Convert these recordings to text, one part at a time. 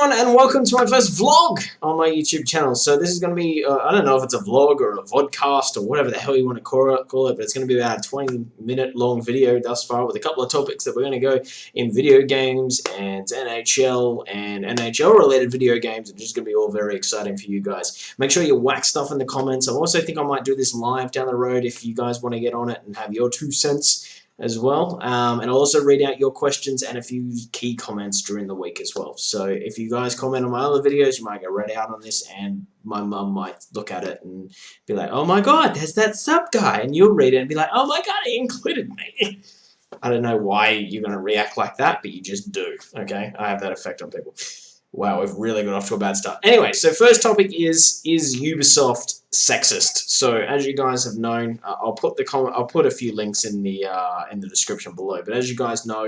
everyone, and welcome to my first vlog on my YouTube channel. So this is going to be, I don't know if it's a vlog or a vodcast or whatever the hell you want to call it, but it's going to be about a 20-minute long video thus far with a couple of topics that we're going to go in video games and NHL and NHL related video games. It's just going to be all very exciting for you guys. Make sure you whack stuff in the comments. I also think I might do this live down the road if you guys want to get on it and have your 2 cents as well, and I'll also read out your questions and a few key comments during the week as well. So if you guys comment on my other videos, you might get read out on this, and my mum might look at it and be like, oh my god, there's that sub guy, and you'll read it and be like, oh my god, he included me. I don't know why you're going to react like that, but you just do, okay? I have that effect on people. Wow, we've really got off to a bad start. Anyway, so first topic is UbiSoft Sexist? So as you guys have known, I'll put a few links in the description below. But as you guys know,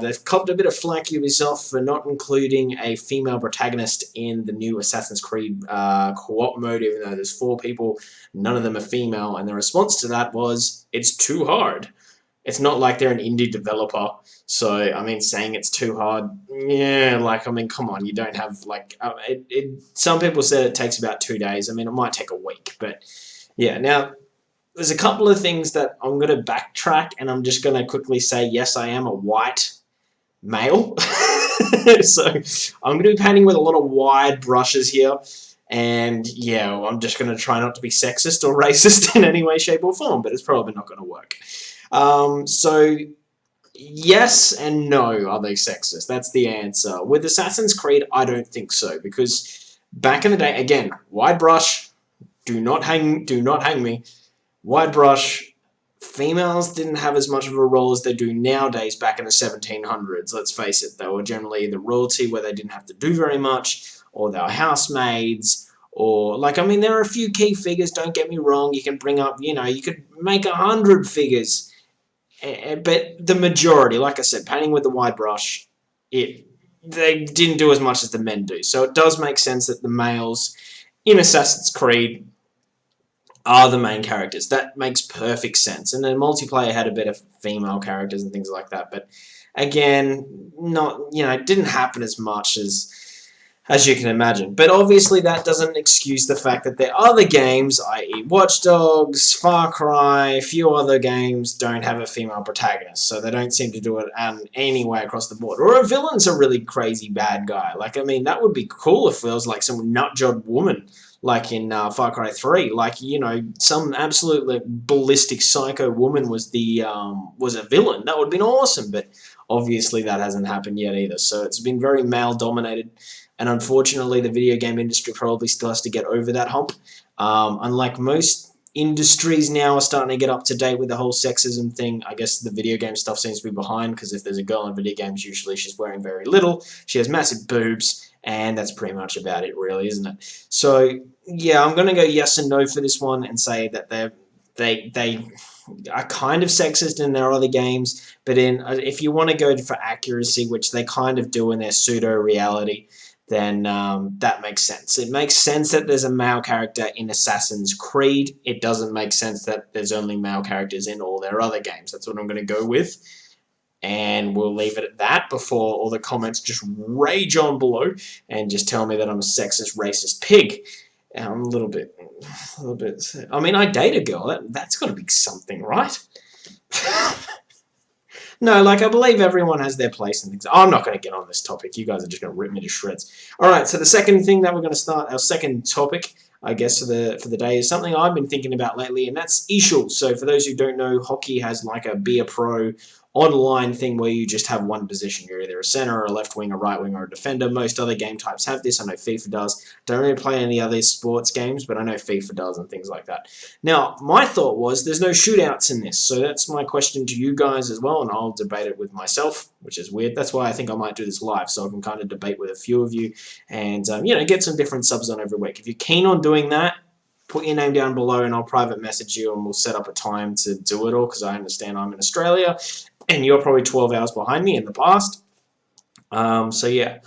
they've copped a bit of flack, Ubisoft, for not including a female protagonist in the new Assassin's Creed co-op mode, even though there's 4 people, none of them are female, and the response to that was, it's too hard. It's not like they're an indie developer, so, I mean, saying it's too hard, yeah, like, I mean, come on, you don't have, like, some people said it takes about 2 days. I mean, it might take a week, but, yeah. Now, there's a couple of things that I'm going to backtrack, and I'm just going to quickly say, yes, I am a white male, so I'm going to be painting with a lot of wide brushes here. And, yeah, I'm just going to try not to be sexist or racist in any way, shape, or form, but it's probably not going to work. So, yes and no, are they sexist? That's the answer. With Assassin's Creed, I don't think so, because back in the day, again, wide brush, do not hang me, wide brush, females didn't have as much of a role as they do nowadays back in the 1700s, let's face it. They were generally the royalty where they didn't have to do very much, or they were housemaids, or, like, I mean, there are a few key figures, don't get me wrong, you can bring up, you know, you could make 100 figures, but the majority, like I said, painting with the wide brush, they didn't do as much as the men do. So it does make sense that the males in Assassin's Creed are the main characters. That makes perfect sense. And then multiplayer had a bit of female characters and things like that. But again, it didn't happen as much as you can imagine. But obviously that doesn't excuse the fact that there are other games, i.e. Watch Dogs, Far Cry, a few other games don't have a female protagonist, so they don't seem to do it any way across the board. Or a villain's a really crazy bad guy. Like, I mean, that would be cool if it was like some nut-job woman, like in Far Cry 3. Like, you know, some absolutely ballistic psycho woman was a villain. That would have been awesome, but obviously that hasn't happened yet either. So it's been very male-dominated. And unfortunately, the video game industry probably still has to get over that hump. Unlike most industries now are starting to get up to date with the whole sexism thing, I guess the video game stuff seems to be behind, because if there's a girl in video games, usually she's wearing very little, she has massive boobs, and that's pretty much about it, really, isn't it? So, yeah, I'm going to go yes and no for this one and say that they are kind of sexist in their other games, but if you want to go for accuracy, which they kind of do in their pseudo-reality, then that makes sense. It makes sense that there's a male character in Assassin's Creed. It doesn't make sense that there's only male characters in all their other games. That's what I'm going to go with. And we'll leave it at that before all the comments just rage on below and just tell me that I'm a sexist, racist pig. I'm a little bit. I mean, I date a girl. That's got to be something, right? No, like, I believe everyone has their place and things. I'm not going to get on this topic. You guys are just going to rip me to shreds. All right, so the second thing that we're going to start, our second topic, I guess, for the day is something I've been thinking about lately, and that's EASHL. So for those who don't know, hockey has like a Be a Pro online thing where you just have one position. You're either a center or a left wing, a right wing, or a defender. Most other game types have this. I know FIFA does. Don't really play any other sports games, but I know FIFA does and things like that. Now, my thought was there's no shootouts in this, so that's my question to you guys as well, and I'll debate it with myself, which is weird. That's why I think I might do this live, so I can kind of debate with a few of you and, you know, get some different subs on every week. If you're keen on doing that, put your name down below and I'll private message you and we'll set up a time to do it all, because I understand I'm in Australia and you're probably 12 hours behind me in the past. So yeah,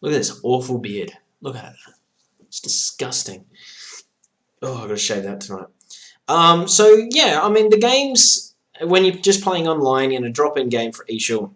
look at this awful beard. Look at it. It's disgusting. Oh, I've got to shave that tonight. So yeah, I mean, the games, when you're just playing online in a drop-in game for EASHL,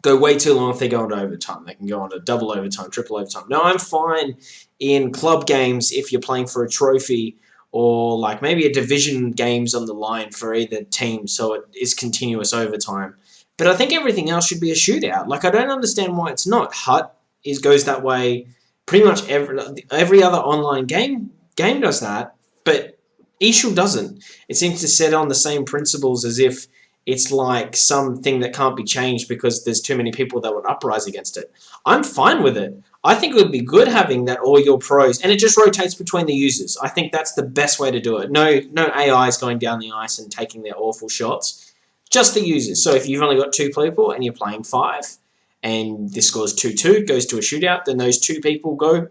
go way too long if they go into overtime. They can go on to double overtime, triple overtime. No, I'm fine in club games if you're playing for a trophy or like maybe a division games on the line for either team, so it is continuous overtime. But I think everything else should be a shootout. Like, I don't understand why it's not. Hut goes that way. Pretty much every other online game does that, but EASHL doesn't. It seems to set on the same principles as if it's like something that can't be changed because there's too many people that would uprise against it. I'm fine with it. I think it would be good having that all your pros, and it just rotates between the users. I think that's the best way to do it. No AI is going down the ice and taking their awful shots. Just the users. So if you've only got 2 people and you're playing 5, and this scores 2-2, goes to a shootout, then those 2 people go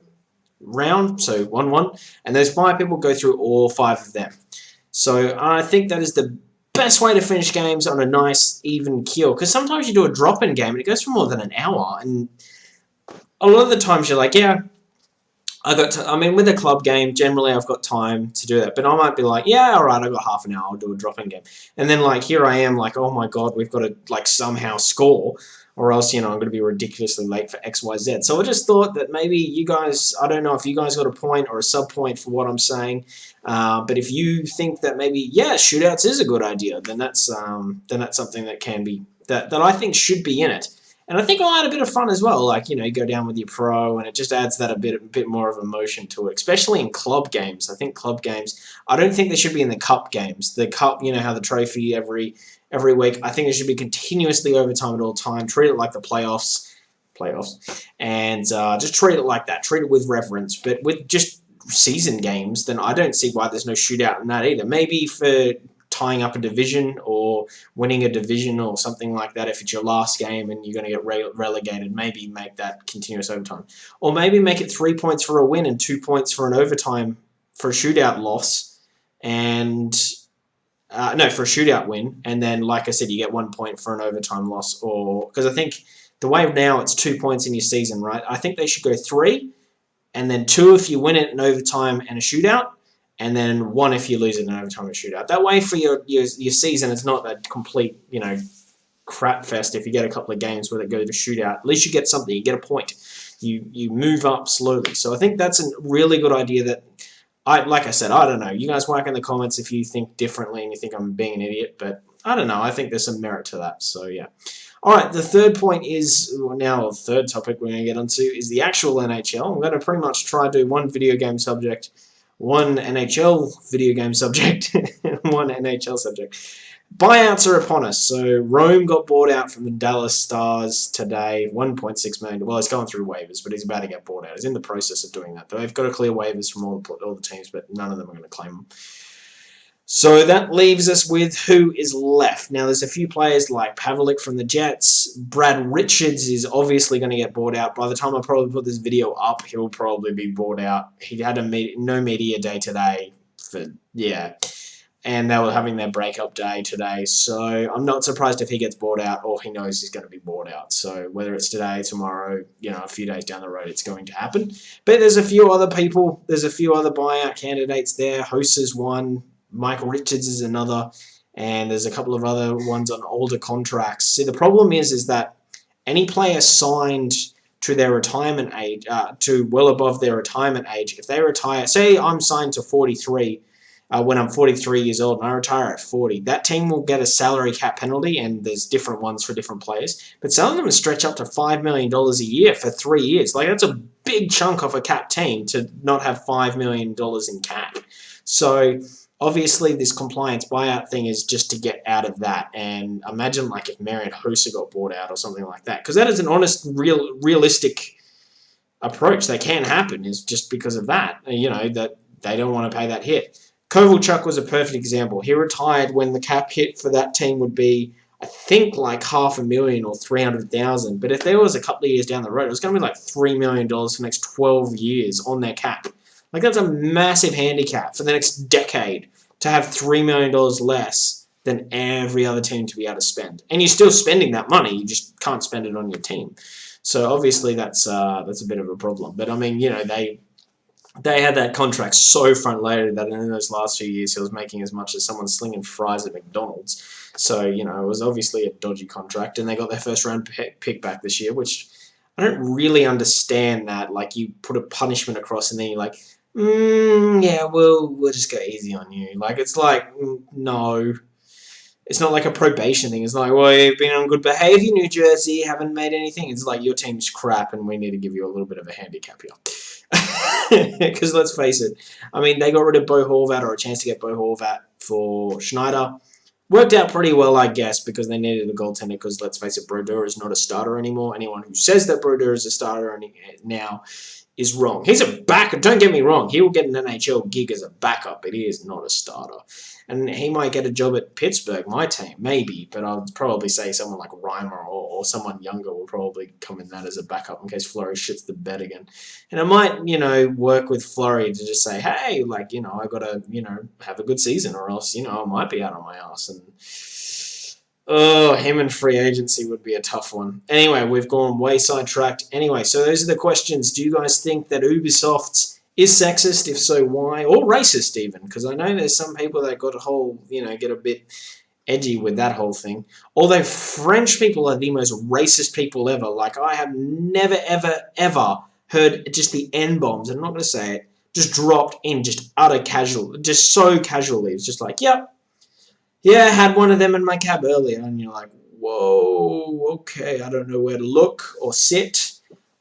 round, so 1-1, and those 5 people go through all 5 of them. So I think that is the best way to finish games on a nice, even keel. Because sometimes you do a drop-in game and it goes for more than an hour, and a lot of the times you're like, yeah, with a club game, generally I've got time to do that. But I might be like, yeah, all right, I've got half an hour, I'll do a drop-in game. And then, like, here I am, like, oh my God, we've got to, like, somehow score, or else, I'm going to be ridiculously late for X, Y, Z. So I just thought that maybe you guys, I don't know if you guys got a point or a sub-point for what I'm saying, but if you think that maybe, yeah, shootouts is a good idea, then that's something that can be, that I think should be in it. And I think it'll add a bit of fun as well. Like, you go down with your pro, and it just adds that a bit more of emotion to it, especially in club games. I think club games, I don't think they should be in the cup games. The cup, how the trophy every week. I think it should be continuously overtime at all time. Treat it like the playoffs, and just treat it like that. Treat it with reverence. But with just season games, then I don't see why there's no shootout in that either. Maybe for tying up a division or winning a division or something like that, if it's your last game and you're going to get relegated, maybe make that continuous overtime. Or maybe make it 3 points for a win and 2 points for an overtime for a shootout loss, and for a shootout win, and then, like I said, you get 1 point for an overtime loss. Or because I think the way now it's 2 points in your season, right? I think they should go 3, and then 2 if you win it in overtime and a shootout, and then 1 if you lose it in overtime and a shootout. That way, for your season, it's not a complete crap fest. If you get a couple of games where they go to shootout, at least you get something. You get a point. You move up slowly. So I think that's a really good idea. That like I said, I don't know. You guys whack in the comments if you think differently and you think I'm being an idiot, but I don't know. I think there's some merit to that. So yeah. All right, the third point is, now the third topic we're going to get onto is the actual NHL. I'm going to pretty much try to do one video game subject, one NHL video game subject, and one NHL subject. Buyouts are upon us. So Rome got bought out from the Dallas Stars today, $1.6 million. Well, he's going through waivers, but he's about to get bought out. He's in the process of doing that. They've got to clear waivers from all the teams, but none of them are going to claim them. So that leaves us with who is left. Now, there's a few players like Pavelik from the Jets. Brad Richards is obviously going to get bought out. By the time I probably put this video up, he'll probably be bought out. He had no media day today. And they were having their breakup day today. So I'm not surprised if he gets bought out, or he knows he's going to be bought out. So whether it's today, tomorrow, a few days down the road, it's going to happen. But there's a few other people. There's a few other buyout candidates there. House is one. Michael Richards is another, and there's a couple of other ones on older contracts. See, the problem is that any player signed to their retirement age, to well above their retirement age, if they retire, say I'm signed to 43 when I'm 43 years old and I retire at 40, that team will get a salary cap penalty, and there's different ones for different players, but some of them stretch up to $5 million a year for 3 years. Like, that's a big chunk of a cap team to not have $5 million in cap. So obviously, this compliance buyout thing is just to get out of that. And imagine like if Marian Hossa got bought out or something like that, because that is an honest, realistic approach that can happen, is just because of that, that they don't want to pay that hit. Kovalchuk was a perfect example. He retired when the cap hit for that team would be, I think, like $500,000 or $300,000. But if there was a couple of years down the road, it was going to be like $3 million for the next 12 years on their cap. Like, that's a massive handicap for the next decade, to have $3 million less than every other team to be able to spend. And you're still spending that money, you just can't spend it on your team. So obviously that's a bit of a problem. But I mean, they had that contract so front-loaded that in those last few years he was making as much as someone slinging fries at McDonald's. So, you know, it was obviously a dodgy contract, and they got their first-round pick back this year, which I don't really understand that. Like, you put a punishment across, and then you're like, yeah, we'll just go easy on you. Like, it's like, no. It's not like a probation thing. It's like, well, you've been on good behaviour, New Jersey, haven't made anything. It's like, your team's crap, and we need to give you a little bit of a handicap here. Because let's face it, I mean, they got rid of Bo Horvat, or a chance to get Bo Horvat for Schneider. Worked out pretty well, I guess, because they needed a goaltender, because let's face it, Brodeur is not a starter anymore. Anyone who says that Brodeur is a starter now is wrong. He's a backup. Don't get me wrong. He will get an NHL gig as a backup, but he is not a starter. And he might get a job at Pittsburgh, my team, maybe, but I'd probably say someone like Reimer or someone younger will probably come in that as a backup in case Fleury shits the bed again. And I might, you know, work with Fleury to just say, hey, like, you know, I got to, you know, have a good season, or else, you know, I might be out on my ass. And oh, him and free agency would be a tough one. Anyway, we've gone way sidetracked. Anyway, so those are the questions. Do you guys think that Ubisoft is sexist? If so, why? Or racist even? Because I know there's some people that got a whole, you know, get a bit edgy with that whole thing. Although French people are the most racist people ever. Like, I have never, ever, ever heard just the N-bombs, I'm not going to say it, just dropped in just utter casual, just so casually. It's just like, yep. Yeah, I had one of them in my cab earlier, and you're like, whoa, okay, I don't know where to look or sit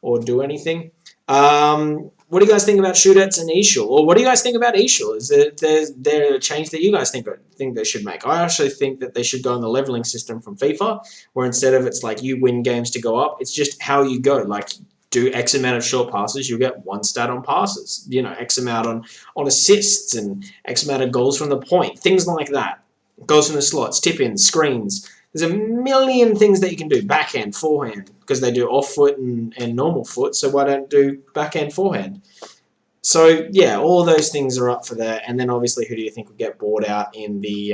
or do anything. What do you guys think about shootouts and EASHL? Or what do you guys think about EASHL? Is there a change that you guys think they should make? I actually think that they should go on the leveling system from FIFA, where instead of it's like you win games to go up, it's just how you go. Like, do X amount of short passes, you'll get 1 stat on passes. You know, X amount on assists and X amount of goals from the point. Things like that. Goals from the slots, tip-ins, screens. There's a million things that you can do. Backhand, forehand, because they do off-foot and normal foot, so why don't do backhand, forehand? So, yeah, all of those things are up for that. And then, obviously, who do you think will get bought out in the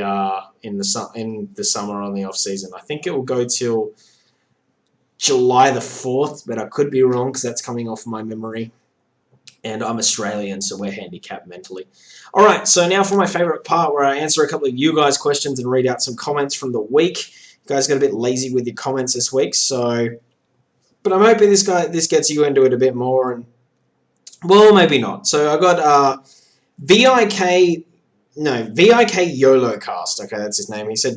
summer or the off-season? I think it will go till July the 4th, but I could be wrong because that's coming off my memory. And I'm Australian, so we're handicapped mentally. All right, so now for my favorite part where I answer a couple of you guys' questions and read out some comments from the week. You guys got a bit lazy with your comments this week, so... But I'm hoping this gets you into it a bit more, and... Well, maybe not. So I got VIK YOLO Cast. Okay, that's his name. He said,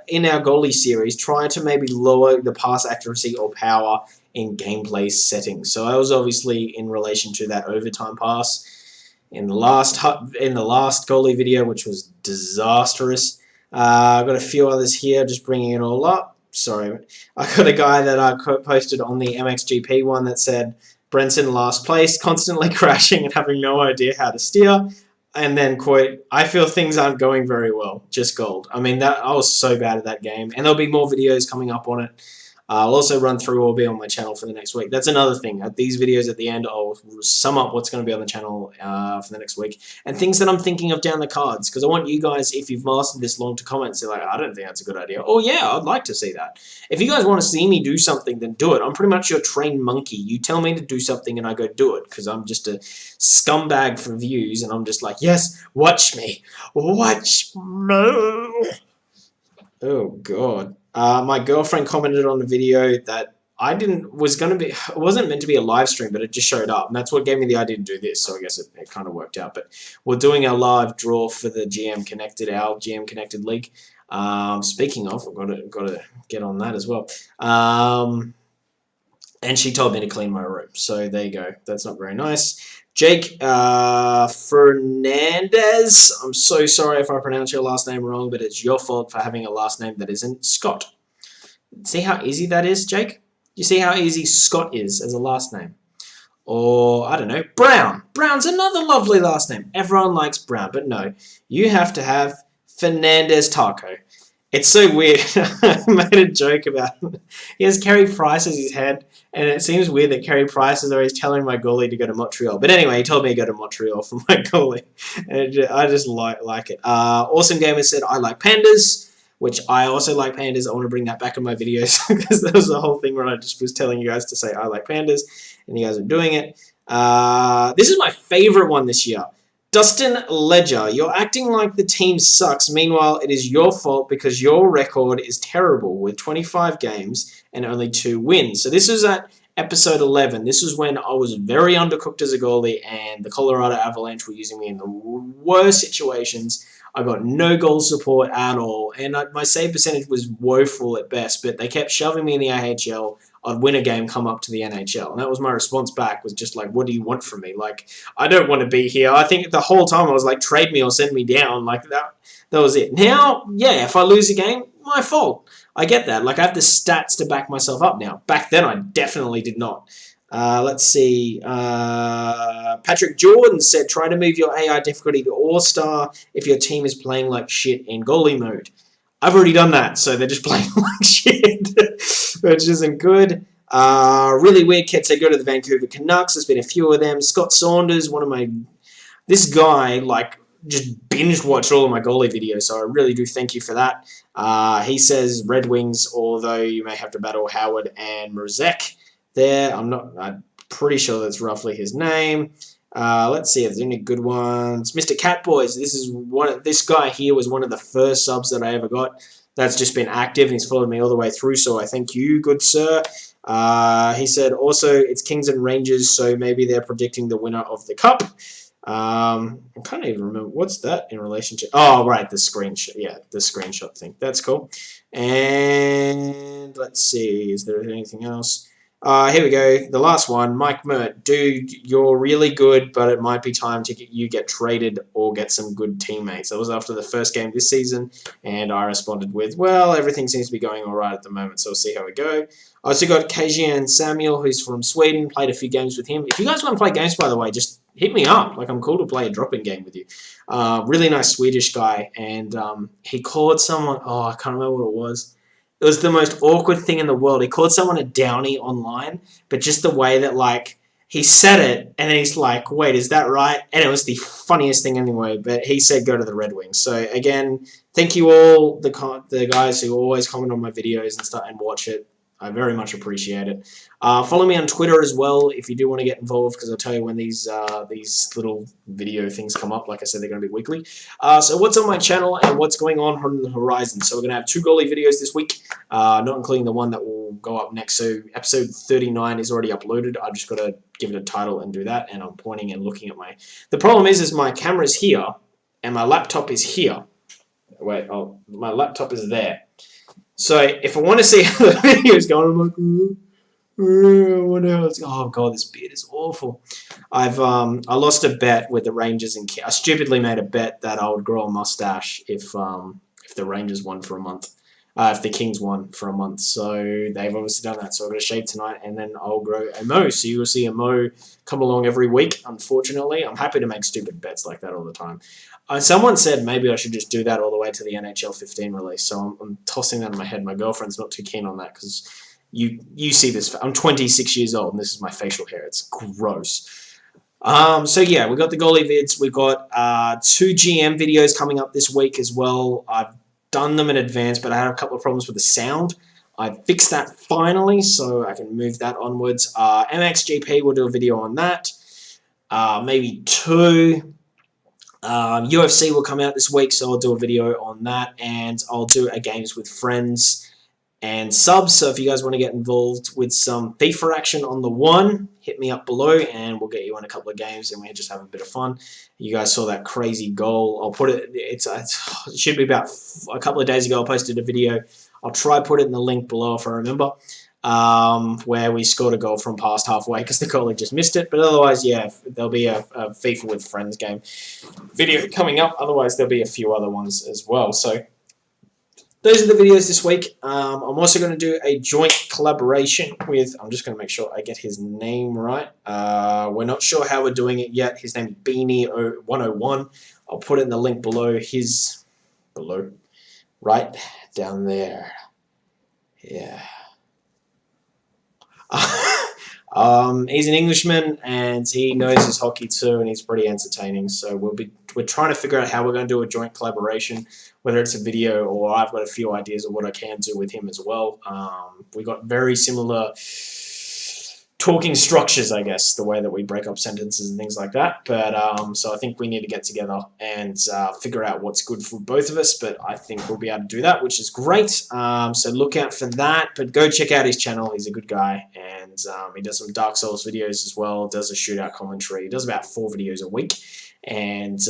in our goalie series, try to maybe lower the pass accuracy or power in gameplay settings. So I was obviously in relation to that overtime pass in the last goalie video, which was disastrous. I've got a few others here, just bringing it all up. Sorry, I got a guy that I posted on the MXGP one that said, Brenton last place, constantly crashing and having no idea how to steer. And then, quote, I feel things aren't going very well. Just gold. I mean, I was so bad at that game. And there'll be more videos coming up on it. I'll also run through or be on my channel for the next week. That's another thing. These videos at the end, I'll sum up what's going to be on the channel for the next week. And things that I'm thinking of down the cards. Because I want you guys, if you've lasted this long, to comment. Say, like, I don't think that's a good idea. Oh, yeah, I'd like to see that. If you guys want to see me do something, then do it. I'm pretty much your trained monkey. You tell me to do something and I go do it. Because I'm just a scumbag for views. And I'm just like, yes, watch me. Watch me. Oh, God. My girlfriend commented on the video that it wasn't meant to be a live stream, but it just showed up. And that's what gave me the idea to do this. So I guess it kind of worked out. But we're doing our live draw for the GM Connected League. Speaking of, I've got to get on that as well. And she told me to clean my room. So there you go. That's not very nice. Jake Fernandez, I'm so sorry if I pronounce your last name wrong, but it's your fault for having a last name that isn't Scott. See how easy that is, Jake? You see how easy Scott is as a last name? Or, I don't know, Brown. Brown's another lovely last name. Everyone likes Brown, but no. You have to have Fernandez Taco. It's so weird. I made a joke about it. He has Carey Price as his head, and it seems weird that Carey Price is always telling my goalie to go to Montreal. But anyway, he told me to go to Montreal for my goalie. And I just like it. Awesome Gamer said, I like pandas, which I also like pandas. I want to bring that back in my videos because that was the whole thing where I just was telling you guys to say I like pandas, and you guys are doing it. This is my favorite one this year. Dustin Ledger, you're acting like the team sucks. Meanwhile, it is your fault because your record is terrible with 25 games and only 2 wins. So this is at episode 11. This was when I was very undercooked as a goalie and the Colorado Avalanche were using me in the worst situations. I got no goal support at all, and my save percentage was woeful at best, but they kept shoving me in the AHL. I'd win a game, come up to the NHL. And that was my response back, was just like, what do you want from me? Like, I don't want to be here. I think the whole time I was like, trade me or send me down. Like, that was it. Now, yeah, if I lose a game, my fault. I get that. Like, I have the stats to back myself up now. Back then, I definitely did not. Let's see. Patrick Jordan said, try to move your AI difficulty to All-Star if your team is playing like shit in goalie mode. I've already done that, so they're just playing like shit, which isn't good. Really weird kids. They go to the Vancouver Canucks. There's been a few of them. Scott Saunders, this guy, like, just binge watched all of my goalie videos, so I really do thank you for that. He says Red Wings, although you may have to battle Howard and Mrazek there. I'm pretty sure that's roughly his name. Let's see if there's any good ones. Mr. Catboys, this guy here was one of the first subs that I ever got. That's just been active, and he's followed me all the way through, so I thank you, good sir. He said, also, it's Kings and Rangers, so maybe they're predicting the winner of the Cup. I can't even remember. What's that in relation to? Oh, right, the screenshot. Yeah, the screenshot thing. That's cool. And let's see, is there anything else? Here we go. The last one, Mike Mert. Dude, you're really good, but it might be time to get traded or get some good teammates. That was after the first game this season, and I responded with, well, everything seems to be going all right at the moment, so we'll see how we go. I also got Kajian Samuel, who's from Sweden. Played a few games with him. If you guys want to play games, by the way, just hit me up. Like, I'm cool to play a drop-in game with you. Really nice Swedish guy, and he called someone, I can't remember what it was. It was the most awkward thing in the world. He called someone a downy online, but just the way that, like, he said it, and then he's like, wait, is that right? And it was the funniest thing anyway, but he said go to the Red Wings. So, again, thank you all, the guys who always comment on my videos and stuff and watch it. I very much appreciate it. Follow me on Twitter as well if you do want to get involved, because I'll tell you when these little video things come up. Like I said, they're going to be weekly. So what's on my channel and what's going on the horizon? So we're going to have 2 goalie videos this week, not including the one that will go up next. So episode 39 is already uploaded. I've just got to give it a title and do that, and I'm pointing and looking at my... The problem is my camera's here, and my laptop is here. Wait, my laptop is there. So if I want to see how the video is going, I'm like, what else? Oh god, this beard is awful. I lost a bet with the Rangers and I stupidly made a bet that I would grow a mustache if the Rangers won for a month, if the Kings won for a month. So they've obviously done that. So I'm gonna shave tonight and then I'll grow a mo. So you will see a mo come along every week. Unfortunately, I'm happy to make stupid bets like that all the time. Someone said maybe I should just do that all the way to the NHL 15 release, so I'm tossing that in my head. My girlfriend's not too keen on that because you see this. I'm 26 years old, and this is my facial hair. It's gross. So, yeah, we got the goalie vids. We've got 2 GM videos coming up this week as well. I've done them in advance, but I had a couple of problems with the sound. I fixed that finally, so I can move that onwards. MXGP, we'll do a video on that. Maybe 2. UFC will come out this week, so I'll do a video on that, and I'll do a games with friends and subs. So if you guys want to get involved with some FIFA action on the 1, hit me up below, and we'll get you on a couple of games, and we'll just have a bit of fun. You guys saw that crazy goal. I'll put it. It should be about a couple of days ago. I posted a video. I'll try put it in the link below if I remember. Where we scored a goal from past halfway because the goalie just missed it. But otherwise, yeah, there'll be a FIFA with Friends game video coming up. Otherwise, there'll be a few other ones as well. So those are the videos this week. I'm also going to do a joint collaboration with... I'm just going to make sure I get his name right. We're not sure how we're doing it yet. His name is Beanie101. I'll put it in the link below. Below. Right down there. Yeah. He's an Englishman and he knows his hockey too, and he's pretty entertaining. So we're trying to figure out how we're going to do a joint collaboration, whether it's a video or I've got a few ideas of what I can do with him as well. We got very similar talking structures, I guess, the way that we break up sentences and things like that. But so I think we need to get together and figure out what's good for both of us. But I think we'll be able to do that, which is great. So look out for that. But go check out his channel. He's a good guy, and he does some Dark Souls videos as well. Does a shootout commentary. He does about 4 videos a week. And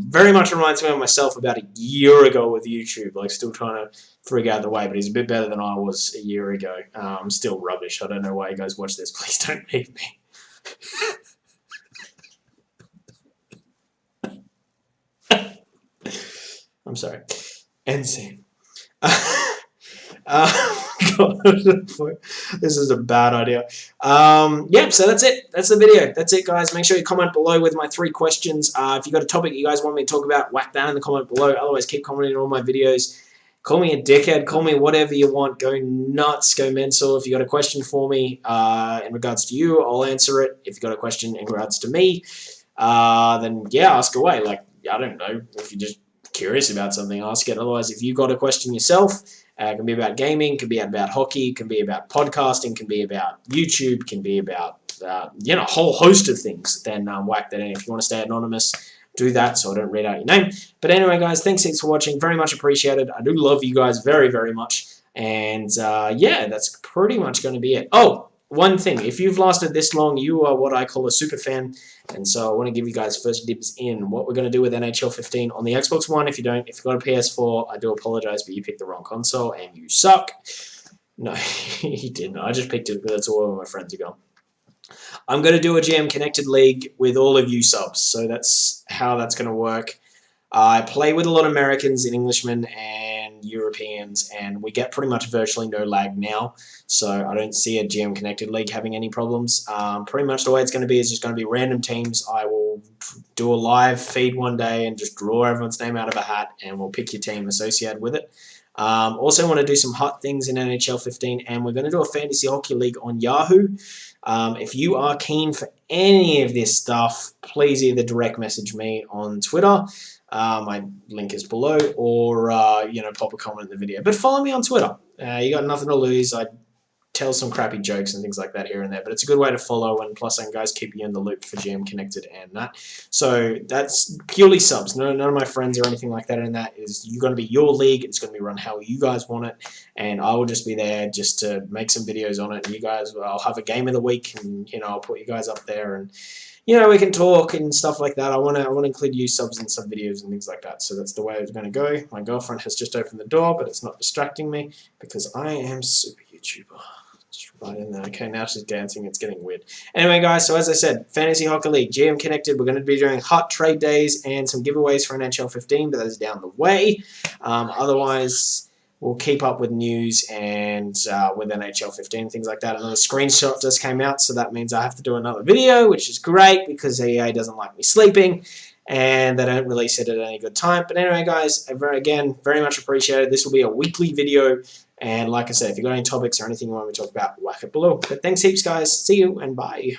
very much reminds me of myself about a year ago with YouTube, like still trying to figure out the way, but he's a bit better than I was a year ago. I'm still rubbish. I don't know why you guys watch this. Please don't leave me. I'm sorry. End scene. God, this is a bad idea. Yep, so that's it. That's the video. That's it, guys. Make sure you comment below with my 3 questions. If you got a topic you guys want me to talk about, whack that in the comment below. Otherwise, keep commenting on all my videos. Call me a dickhead. Call me whatever you want. Go nuts. Go mental. If you got a question for me in regards to you, I'll answer it. If you got a question in regards to me, then yeah, ask away. Like, I don't know. If you're just curious about something, ask it. Otherwise, if you got a question yourself, it can be about gaming, can be about hockey, can be about podcasting, can be about YouTube, can be about a whole host of things. Then whack that in. If you want to stay anonymous, do that so I don't read out your name. But anyway, guys, thanks for watching. Very much appreciated. I do love you guys very, very much. And yeah, that's pretty much going to be it. Oh, one thing. If you've lasted this long, you are what I call a super fan. And so I want to give you guys first dibs in what we're going to do with NHL 15 on the Xbox One. If you've got a PS4, I do apologize, but you picked the wrong console and you suck. No, you didn't. I just picked it because that's all of my friends are going. I'm going to do a GM Connected League with all of you subs. So that's how that's going to work. I play with a lot of Americans and Englishmen and Europeans, and we get pretty much virtually no lag now. So I don't see a GM Connected League having any problems. Pretty much the way it's going to be is just going to be random teams. I will do a live feed one day and just draw everyone's name out of a hat, and we'll pick your team associated with it. Also want to do some hot things in NHL 15, and we're going to do a fantasy hockey league on Yahoo. If you are keen for any of this stuff, please either direct message me on Twitter. My link is below, or pop a comment in the video. But follow me on Twitter. You got nothing to lose. I tell some crappy jokes and things like that here and there, but it's a good way to follow, and plus and guys keep you in the loop for GM Connected and that. So that's purely subs. None of my friends or anything like that in that. Is you're going to be your league. It's going to be run how you guys want it, and I will just be there just to make some videos on it. And you guys, I'll have a game of the week, and I'll put you guys up there, and we can talk and stuff like that. I want to include you subs in some videos and things like that. So that's the way it's going to go. My girlfriend has just opened the door, but it's not distracting me because I am super YouTuber. Just right in there. Okay, now she's dancing. It's getting weird. Anyway, guys, so as I said, Fantasy Hockey League, GM Connected. We're going to be doing hot trade days and some giveaways for NHL 15, but that is down the way. Otherwise, we'll keep up with news and with NHL 15, things like that. Another screenshot just came out, so that means I have to do another video, which is great because EA doesn't like me sleeping and they don't release it at any good time. But anyway, guys, again, very much appreciated. This will be a weekly video. And like I said, if you've got any topics or anything you want me to talk about, whack it below. But thanks heaps, guys. See you and bye.